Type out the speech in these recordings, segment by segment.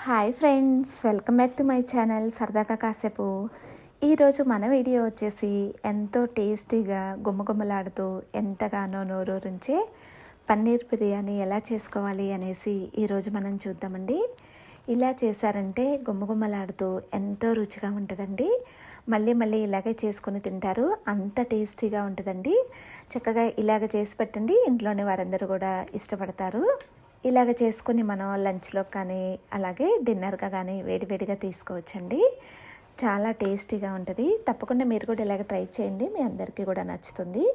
Hi friends, welcome back to my channel సరదాగా కాసేపు. ఈరోజు మన వీడియో వచ్చేసి ఎంతో టేస్టీగా గుమ్మగుమ్మలాడుతూ ఎంతగానో నోరూరించే పన్నీర్ బిర్యానీ ఎలా చేసుకోవాలి అనేసి ఈరోజు మనం చూద్దామండి. ఇలా చేశారంటే గుమ్మగుమ్మలాడుతూ ఎంతో రుచిగా ఉంటుందండి. మళ్ళీ మళ్ళీ ఇలాగే చేసుకొని తింటారు, అంత టేస్టీగా ఉంటుందండి. చక్కగా ఇలాగ చేసి పెట్టండి, ఇంట్లోని వారందరూ కూడా ఇష్టపడతారు. ఇలాగ చేసుకొని మనం లంచ్లో కానీ అలాగే డిన్నర్గా కానీ వేడివేడిగా తీసుకోవచ్చండి. చాలా టేస్టీగా ఉంటుంది. తప్పకుండా మీరు కూడా ఇలాగ ట్రై చేయండి, మీ అందరికీ కూడా నచ్చుతుంది.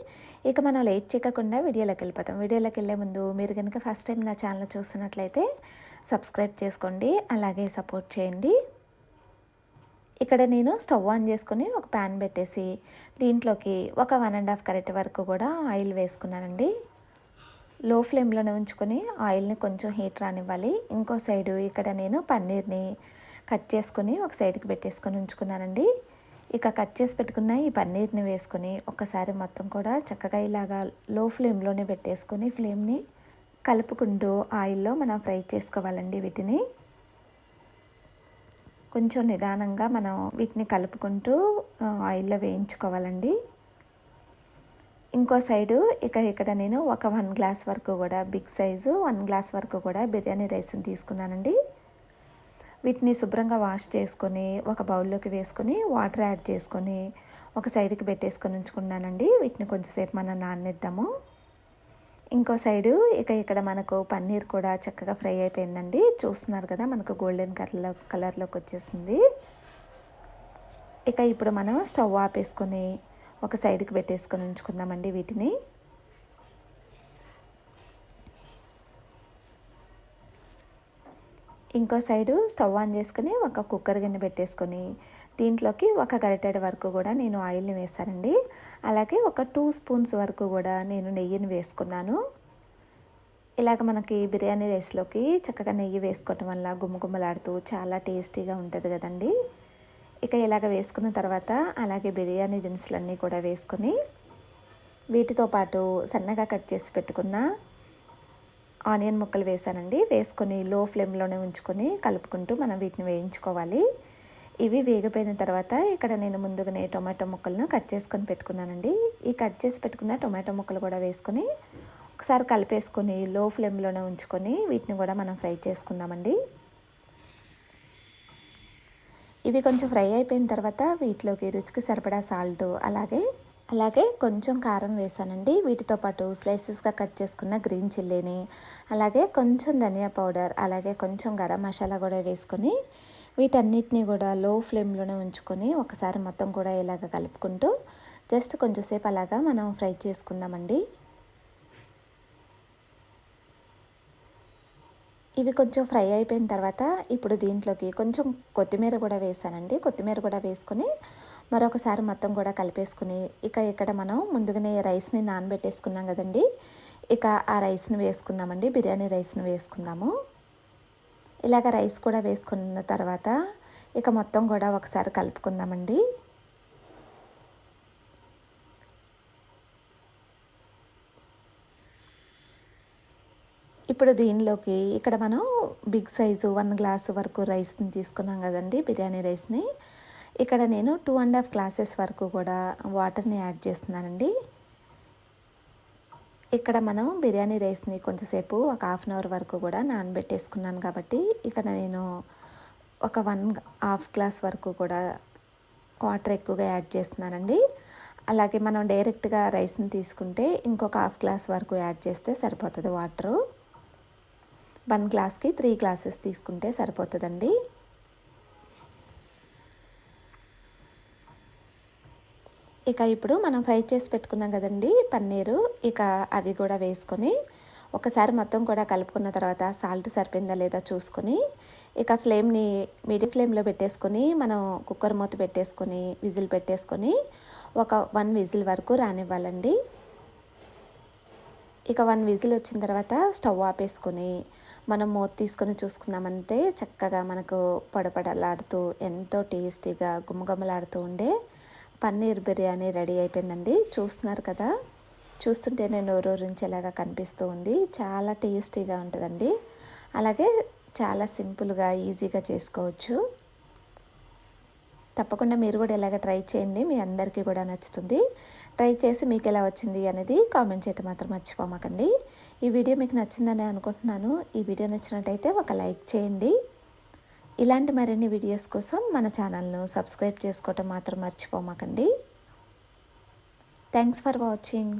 ఇక మనం లేట్ చేయకుండా వీడియోలోకి వెళ్ళిపోతాం. వీడియోలోకి వెళ్ళే ముందు మీరు కనుక ఫస్ట్ టైం నా ఛానల్ చూస్తున్నట్లయితే సబ్స్క్రైబ్ చేసుకోండి, అలాగే సపోర్ట్ చేయండి. ఇక్కడ నేను స్టవ్ ఆన్ చేసుకొని ఒక ప్యాన్ పెట్టేసి దీంట్లోకి ఒక 1.5 గరిటె వరకు కూడా ఆయిల్ వేసుకున్నానండి. లో ఫ్లేమ్లోనే ఉంచుకొని ఆయిల్ని కొంచెం హీట్ రానివ్వాలి. ఇంకో సైడు ఇక్కడ నేను పన్నీర్ని కట్ చేసుకొని ఒక సైడ్కి పెట్టేసుకొని ఉంచుకున్నానండి. ఇక కట్ చేసి పెట్టుకున్న ఈ పన్నీర్ని వేసుకొని ఒకసారి మొత్తం కూడా చక్కగా ఇలాగా లో ఫ్లేమ్లోనే పెట్టేసుకొని ఫ్లేమ్ని కలుపుకుంటూ ఆయిల్లో మనం ఫ్రై చేసుకోవాలండి. వీటిని కొంచెం నిదానంగా మనం వీటిని కలుపుకుంటూ ఆయిల్లో వేయించుకోవాలండి. ఇంకో సైడు ఇక్కడ నేను ఒక 1 గ్లాస్ వరకు కూడా బిగ్ సైజు 1 గ్లాస్ వరకు కూడా బిర్యానీ రైస్ని తీసుకున్నానండి. వీటిని శుభ్రంగా వాష్ చేసుకొని ఒక బౌల్లోకి వేసుకొని వాటర్ యాడ్ చేసుకొని ఒక సైడ్కి పెట్టేసుకొని ఉంచుకున్నానండి. వీటిని కొంచెంసేపు మనం నాననిద్దాము. ఇంకో సైడు ఇక్కడ మనకు పన్నీర్ కూడా చక్కగా ఫ్రై అయిపోయిందండి. చూస్తున్నారు కదా, మనకు గోల్డెన్ కలర్లోకి వచ్చేసింది. ఇప్పుడు మనం స్టవ్ ఆపేసుకొని ఒక సైడ్కి పెట్టేసుకొని ఉంచుకుందామండి. వీటిని ఇంకో సైడు స్టవ్ ఆన్ చేసుకుని ఒక కుక్కర్ గిన్నె పెట్టేసుకొని దీంట్లోకి ఒక గరిటెడు వరకు కూడా నేను ఆయిల్ని వేసానండి. అలాగే ఒక 2 స్పూన్స్ వరకు కూడా నేను నెయ్యిని వేసుకున్నాను. ఇలాగ మనకి బిర్యానీ రైస్లోకి చక్కగా నెయ్యి వేసుకోవటం వల్ల గుమ్మగుమ్మలాడుతూ చాలా టేస్టీగా ఉంటుంది కదండి. ఇలాగ వేసుకున్న తర్వాత అలాగే బిర్యానీ దినుసులన్నీ కూడా వేసుకొని వీటితో పాటు సన్నగా కట్ చేసి పెట్టుకున్న ఆనియన్ ముక్కలు వేసానండి. వేసుకొని లో ఫ్లేమ్లోనే ఉంచుకొని కలుపుకుంటూ మనం వీటిని వేయించుకోవాలి. ఇవి వేగిపోయిన తర్వాత ఇక్కడ నేను ముందుగానే టొమాటో ముక్కలను కట్ చేసుకొని పెట్టుకున్నానండి. ఈ కట్ చేసి పెట్టుకున్న టొమాటో ముక్కలు కూడా వేసుకొని ఒకసారి కలిపేసుకొని లో ఫ్లేమ్లోనే ఉంచుకొని వీటిని కూడా మనం ఫ్రై చేసుకుందామండి. ఇవి కొంచెం ఫ్రై అయిపోయిన తర్వాత వీటిలోకి రుచికి సరిపడా సాల్ట్ అలాగే కొంచెం కారం వేసానండి. వీటితో పాటు స్లైసెస్గా కట్ చేసుకున్న గ్రీన్ చిల్లీని, అలాగే కొంచెం ధనియా పౌడర్, అలాగే కొంచెం గరం మసాలా కూడా వేసుకొని వీటన్నిటిని కూడా లో ఫ్లేమ్లోనే ఉంచుకొని ఒకసారి మొత్తం కూడా ఇలాగ కలుపుకుంటూ జస్ట్ కొంచెంసేపు అలాగా మనం ఫ్రై చేసుకుందామండి. ఇవి కొంచెం ఫ్రై అయిపోయిన తర్వాత ఇప్పుడు దీంట్లోకి కొంచెం కొత్తిమీర కూడా వేసానండి. కొత్తిమీర కూడా వేసుకొని మరొకసారి మొత్తం కూడా కలిపేసుకుని ఇక్కడ మనం ముందుగానే రైస్ని నానబెట్టేసుకున్నాం కదండి. ఆ రైస్ని వేసుకుందామండి. బిర్యానీ రైస్ని వేసుకుందాము. ఇలాగ రైస్ కూడా వేసుకున్న తర్వాత మొత్తం కూడా ఒకసారి కలుపుకుందామండి. ఇప్పుడు దీనిలోకి ఇక్కడ మనం బిగ్ సైజు 1 గ్లాస్ వరకు రైస్ని తీసుకున్నాం కదండి, బిర్యానీ రైస్ని. ఇక్కడ నేను 2.5 గ్లాసెస్ వరకు కూడా వాటర్ని యాడ్ చేస్తున్నానండి. ఇక్కడ మనం బిర్యానీ రైస్ని కొంచెంసేపు ఒక 1/2 అవర్ వరకు కూడా నానబెట్టేసుకున్నాను కాబట్టి ఇక్కడ నేను ఒక 1.5 గ్లాస్ వరకు కూడా వాటర్ ఎక్కువగా యాడ్ చేస్తున్నానండి. అలాగే మనం డైరెక్ట్గా రైస్ని తీసుకుంటే ఇంకొక 1/2 గ్లాస్ వరకు యాడ్ చేస్తే సరిపోతుంది వాటరు. 1 గ్లాస్కి 3 గ్లాసెస్ తీసుకుంటే సరిపోతుందండి. ఇప్పుడు మనం ఫ్రై చేసి పెట్టుకున్నాం కదండి పన్నీరు, అవి కూడా వేసుకొని ఒకసారి మొత్తం కూడా కలుపుకున్న తర్వాత సాల్ట్ సరిపోయిందా లేదా చూసుకొని ఫ్లేమ్ని మీడియం ఫ్లేమ్లో పెట్టేసుకొని మనం కుక్కర్ మూత పెట్టేసుకొని విజిల్ పెట్టేసుకొని ఒక 1 విజిల్ వరకు రానివ్వాలండి. 1 విజిల్ వచ్చిన తర్వాత స్టవ్ ఆపేసుకొని మనం మూత తీసుకొని చూసుకుందామంటే చక్కగా మనకు పడపడలాడుతూ ఎంతో టేస్టీగా గుమ్మగుమ్మలాడుతూ ఉండే పన్నీర్ బిర్యానీ రెడీ అయిపోయిందండి. చూస్తున్నారు కదా, చూస్తుంటేనే నోరూరించేలాగా కనిపిస్తూ ఉంది. చాలా టేస్టీగా ఉంటుందండి. అలాగే చాలా సింపుల్గా ఈజీగా చేసుకోవచ్చు. తప్పకుండా మీరు కూడా ఇలాగ ట్రై చేయండి, మీ అందరికీ కూడా నచ్చుతుంది. ట్రై చేసి మీకు ఎలా వచ్చింది అనేది కామెంట్ చేయటం మాత్రం మర్చిపోమాకండి. ఈ వీడియో మీకు నచ్చిందని అనుకుంటున్నాను. ఈ వీడియో నచ్చినట్టయితే ఒక లైక్ చేయండి. ఇలాంటి మరిన్ని వీడియోస్ కోసం మన ఛానల్ను సబ్స్క్రైబ్ చేసుకోవటం మాత్రం మర్చిపోమాకండి. Thanks for watching.